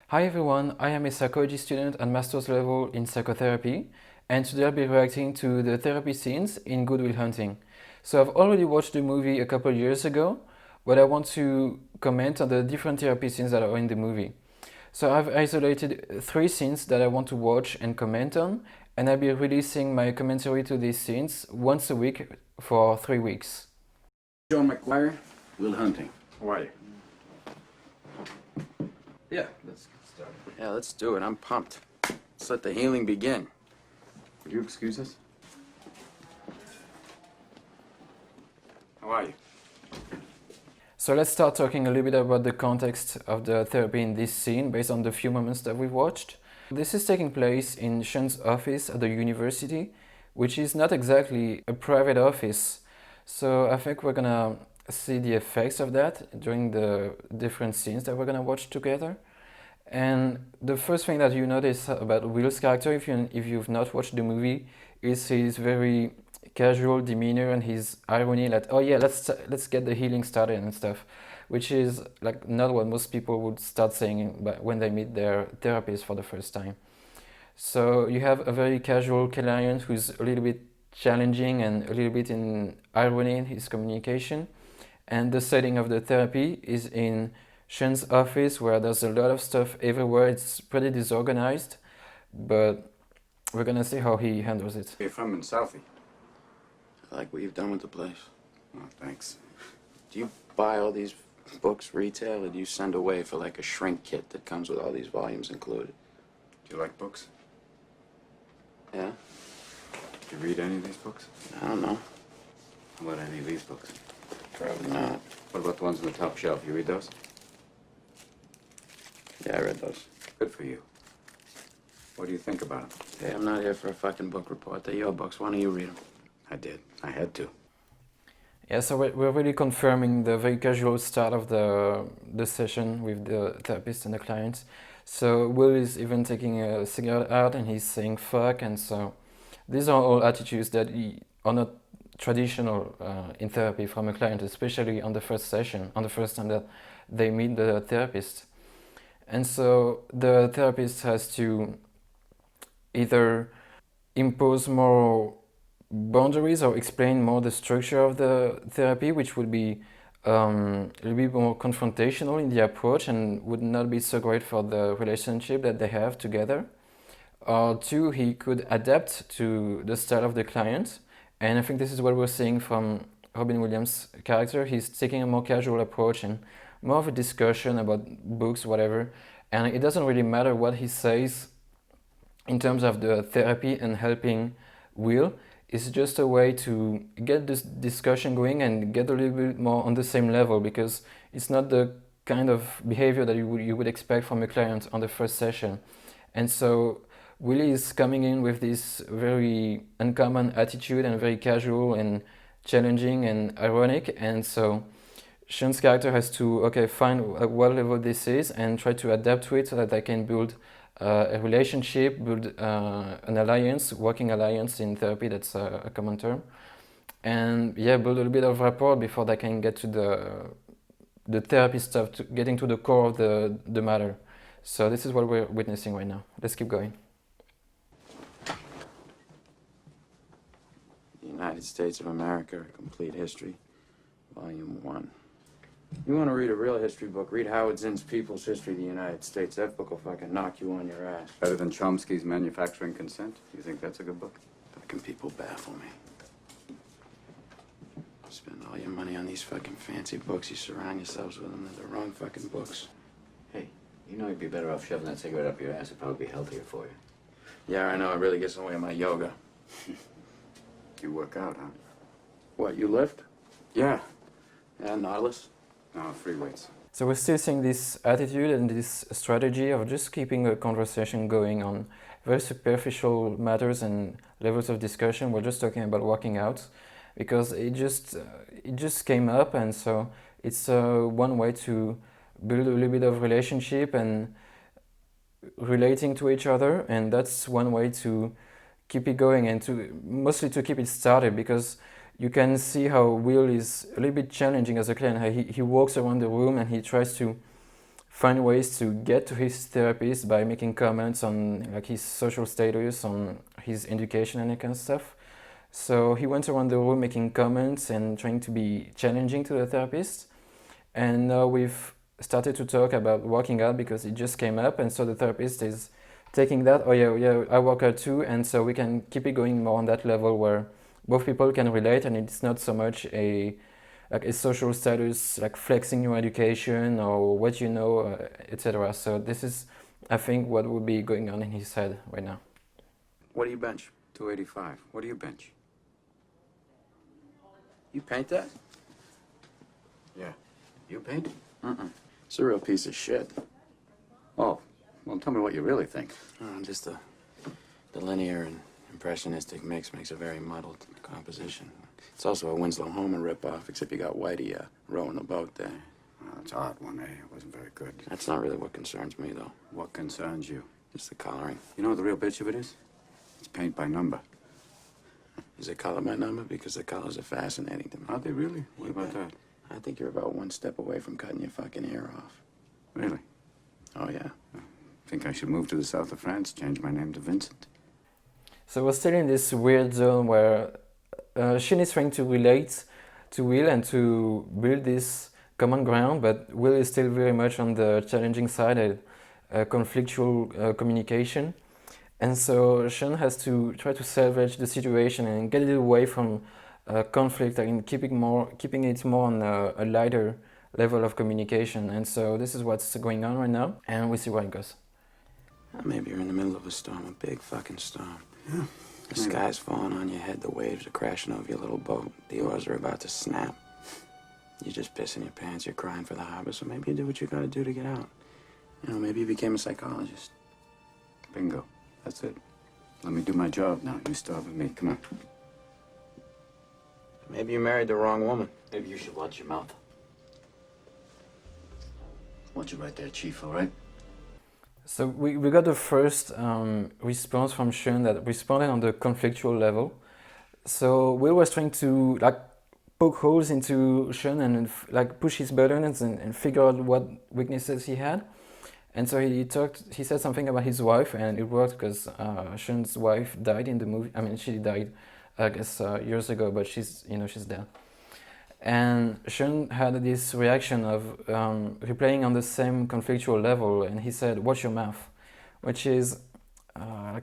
Hi everyone, I am a psychology student at master's level in psychotherapy, and today I'll be reacting to the therapy scenes in Good Will Hunting. So I've already watched the movie a couple years ago, but I want to comment on the different therapy scenes that are in the movie. So I've isolated 3 scenes that I want to watch and comment on, and I'll be releasing my commentary to these scenes once a week for 3 weeks. John McGuire, Will Hunting. How are you? Yeah, let's get started. Yeah, let's do it. I'm pumped. Let's let the healing begin. Would you excuse us? How are you? So let's start talking a little bit about the context of the therapy in this scene based on the few moments that we've watched. This is taking place in Sean's office at the university, which is not exactly a private office. So I think we're gonna see the effects of that during the different scenes that we're gonna watch together. And the first thing that you notice about Will's character, if you've not watched the movie, is his very casual demeanor and his irony, like, oh yeah, let's get the healing started and stuff, which is like not what most people would start saying when they meet their therapist for the first time. So you have a very casual client who's a little bit challenging and a little bit in irony in his communication, and the setting of the therapy is in Sean's office, where there's a lot of stuff everywhere. It's pretty disorganized, but we're gonna see how he handles it. You're from in Southie. I like what you've done with the place. Oh, thanks. Do you buy all these books retail, or do you send away for like a shrink kit that comes with all these volumes included? Do you like books? Yeah? Do you read any of these books? I don't know. How about any of these books? Probably not. What about the ones on the top shelf? You read those? Yeah, I read those. Good for you. What do you think about them? Hey, I'm not here for a fucking book report. They're your books. Why don't you read them? I did. I had to. Yeah, so we're really confirming the very casual start of the session with the therapist and the client. So Will is even taking a cigarette out and he's saying fuck, and so these are all attitudes that are not traditional in therapy from a client, especially on the first session, on the first time that they meet the therapist. And so the therapist has to either impose more boundaries or explain more the structure of the therapy, which would be a little bit more confrontational in the approach and would not be so great for the relationship that they have together. Or two, he could adapt to the style of the client. And I think this is what we're seeing from Robin Williams' character. He's taking a more casual approach and more of a discussion about books, whatever. And it doesn't really matter what he says in terms of the therapy and helping Will. It's just a way to get this discussion going and get a little bit more on the same level, because it's not the kind of behavior that you would expect from a client on the first session. And so Willie is coming in with this very uncommon attitude and very casual and challenging and ironic, and so Sean's character has to find what level this is and try to adapt to it so that they can build a relationship, build an alliance, working alliance in therapy, that's a common term, and yeah, build a little bit of rapport before they can get to the therapy stuff, to getting to the core of the matter. So this is what we're witnessing right now. Let's keep going. The United States of America, A Complete History, Volume 1. You want to read a real history book, read Howard Zinn's People's History of the United States. That book will fucking knock you on your ass. Better than Chomsky's Manufacturing Consent? You think that's a good book? Fucking people baffle me. Spend all your money on these fucking fancy books. You surround yourselves with them. They're the wrong fucking books. Hey, you know you'd be better off shoving that cigarette up your ass. It'd probably be healthier for you. Yeah, I know. It really gets in the way of my yoga. You work out, huh? What, you lift? Yeah. Yeah, Nautilus. No, free weights. So we're still seeing this attitude and this strategy of just keeping a conversation going on very superficial matters and levels of discussion. We're just talking about working out because it just came up, and so it's one way to build a little bit of relationship and relating to each other, and that's one way to keep it going and to mostly to keep it started, because you can see how Will is a little bit challenging as a client. He walks around the room and he tries to find ways to get to his therapist by making comments on like his social status, on his education and that kind of stuff. So he went around the room making comments and trying to be challenging to the therapist. And now we've started to talk about working out because it just came up, and so the therapist is taking that, oh yeah, I work out too, and so we can keep it going more on that level where both people can relate, and it's not so much a social status, like flexing your education or what you know, etc. So this is, I think, what would be going on in his head right now. What do you bench? 285. What do you bench? You paint that? Yeah. You paint? It's a real piece of shit. Oh, well, tell me what you really think. Just the linear and impressionistic mix makes a very muddled composition. It's also a Winslow Homer ripoff, except you got Whitey rowing the boat there. Oh, it's art one, eh? It wasn't very good. That's not really what concerns me, though. What concerns you? Just the coloring. You know what the real bitch of it is? It's paint by number. Is it color by number? Because the colors are fascinating to me. Are they really? What about that? I think you're about one step away from cutting your fucking ear off. Really? Oh, yeah. Think I should move to the south of France, change my name to Vincent? So we're still in this weird zone where Shin is trying to relate to Will and to build this common ground, but Will is still very much on the challenging side, conflictual communication. And so Sean has to try to salvage the situation and get it away from conflict and keeping it more on a lighter level of communication. And so this is what's going on right now, and we see where it goes. Maybe you're in the middle of a storm, a big fucking storm. Yeah. The sky's falling on your head, the waves are crashing over your little boat, the oars are about to snap. You're just pissing your pants, you're crying for the harbor, so maybe you do what you gotta do to get out. You know, maybe you became a psychologist. Bingo. That's it. Let me do my job now. You start with me. Come on. Maybe you married the wrong woman. Maybe you should watch your mouth. Watch it right there, Chief, all right? So we got the first response from Sean that responded on the conflictual level. So Will was trying to like poke holes into Sean and like push his buttons and figure out what weaknesses he had. And so he said something about his wife, and it worked because Sean's wife died in the movie. I mean, she died, I guess, years ago, but she's dead. And Sean had this reaction of replaying on the same conflictual level, and he said, "Watch your mouth," which is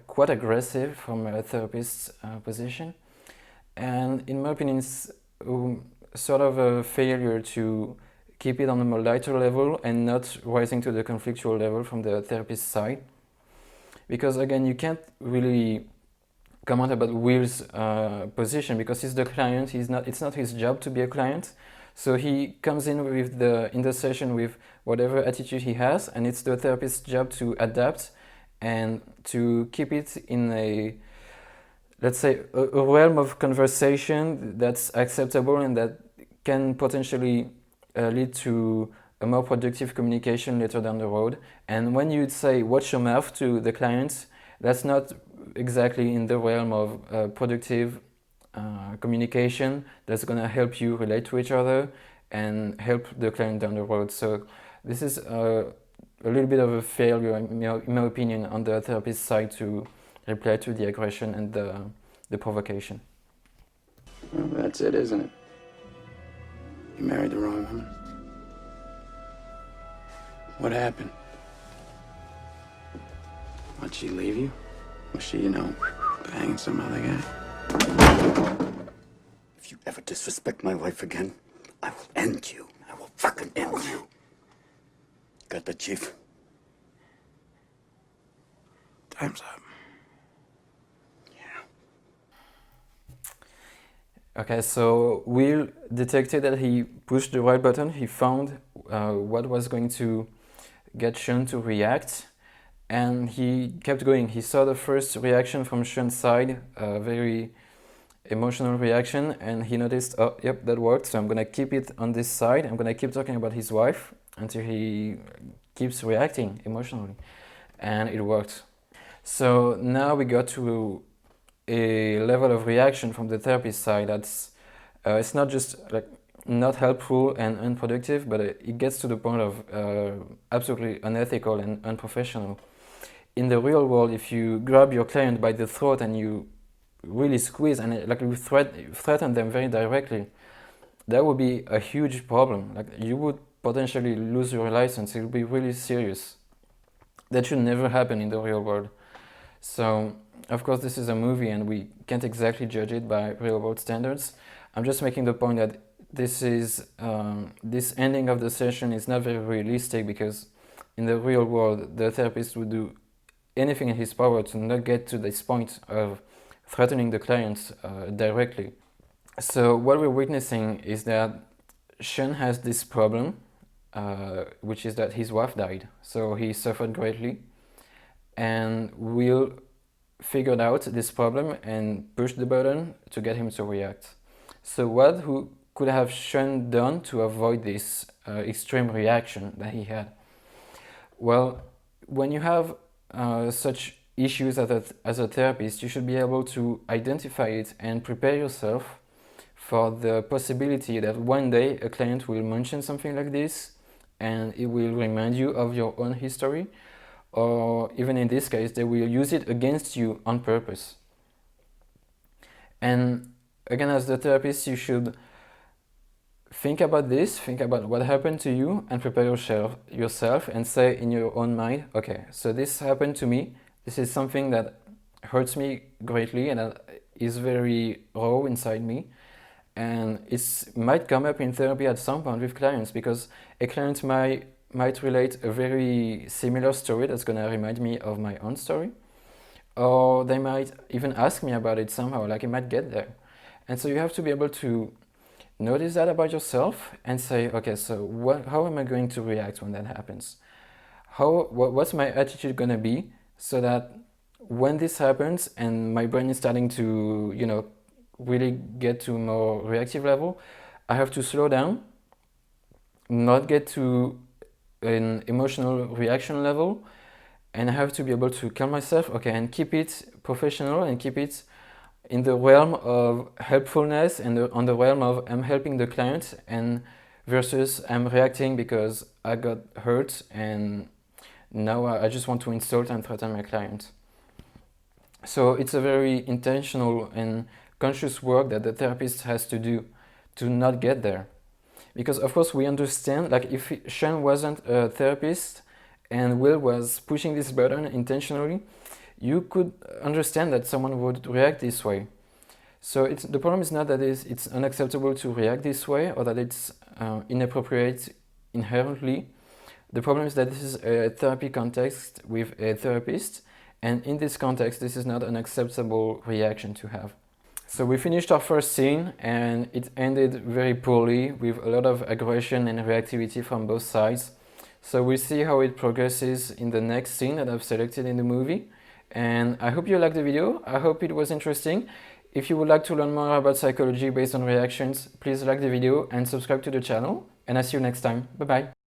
quite aggressive from a therapist's position. And in my opinion, it's sort of a failure to keep it on a more lighter level and not rising to the conflictual level from the therapist's side. Because again, you can't really comment about Will's position because he's the client. It's not his job to be a client. So he comes in the session with whatever attitude he has, and it's the therapist's job to adapt and to keep it in a, let's say, a realm of conversation that's acceptable and that can potentially lead to a more productive communication later down the road. And when you say watch your mouth to the client, that's not exactly in the realm of productive communication that's going to help you relate to each other and help the client down the road. So this is a little bit of a failure, in my opinion, on the therapist's side to reply to the aggression and the provocation. Well, that's it, isn't it? You married the wrong woman. What happened? Why'd she leave you? Was she, banging some other guy? If you ever disrespect my wife again, I will end you. I will fucking end you. Got that, Chief? Time's up. Okay, so Will detected that he pushed the right button. He found what was going to get Sean to react, and he kept going. He saw the first reaction from Sean's side, a very emotional reaction, and he noticed, oh, yep, that worked, so I'm gonna keep it on this side. I'm gonna keep talking about his wife until he keeps reacting emotionally, and it worked. So now we got to a level of reaction from the therapist side that's it's not just like not helpful and unproductive, but it gets to the point of absolutely unethical and unprofessional. In the real world, if you grab your client by the throat and you really squeeze and like you threaten them very directly, that would be a huge problem. Like you would potentially lose your license. It would be really serious. That should never happen in the real world. So, of course, this is a movie and we can't exactly judge it by real world standards. I'm just making the point that this ending of the session is not very realistic, because in the real world, the therapist would do anything in his power to not get to this point of threatening the clients directly. So what we're witnessing is that Sean has this problem, which is that his wife died. So he suffered greatly, and we'll figure out this problem and push the button to get him to react. So what could have Sean done to avoid this extreme reaction that he had? Well, when you have such issues as a therapist, you should be able to identify it and prepare yourself for the possibility that one day a client will mention something like this and it will remind you of your own history, or even in this case, they will use it against you on purpose. And again, as the therapist, you should think about this, think about what happened to you, and prepare yourself and say in your own mind, okay, so this happened to me, this is something that hurts me greatly and that is very raw inside me, and it might come up in therapy at some point with clients, because a client might relate a very similar story that's going to remind me of my own story, or they might even ask me about it somehow, like it might get there. And so you have to be able to notice that about yourself and say, okay, so how am I going to react when that happens? What's my attitude going to be, so that when this happens and my brain is starting to, really get to a more reactive level, I have to slow down, not get to an emotional reaction level, and I have to be able to calm myself, okay, and keep it professional and keep it in the realm of helpfulness and on the realm of I'm helping the client, and versus I'm reacting because I got hurt and now I just want to insult and threaten my client. So it's a very intentional and conscious work that the therapist has to do to not get there. Because of course we understand, like if Sean wasn't a therapist and Will was pushing this button intentionally, you could understand that someone would react this way. So the problem is not that it's unacceptable to react this way, or that it's inappropriate inherently. The problem is that this is a therapy context with a therapist, and in this context this is not an acceptable reaction to have. So we finished our first scene and it ended very poorly, with a lot of aggression and reactivity from both sides. So we'll see how it progresses in the next scene that I've selected in the movie. And I hope you liked the video, I hope it was interesting. If you would like to learn more about psychology based on reactions, please like the video and subscribe to the channel. And I'll see you next time. Bye bye.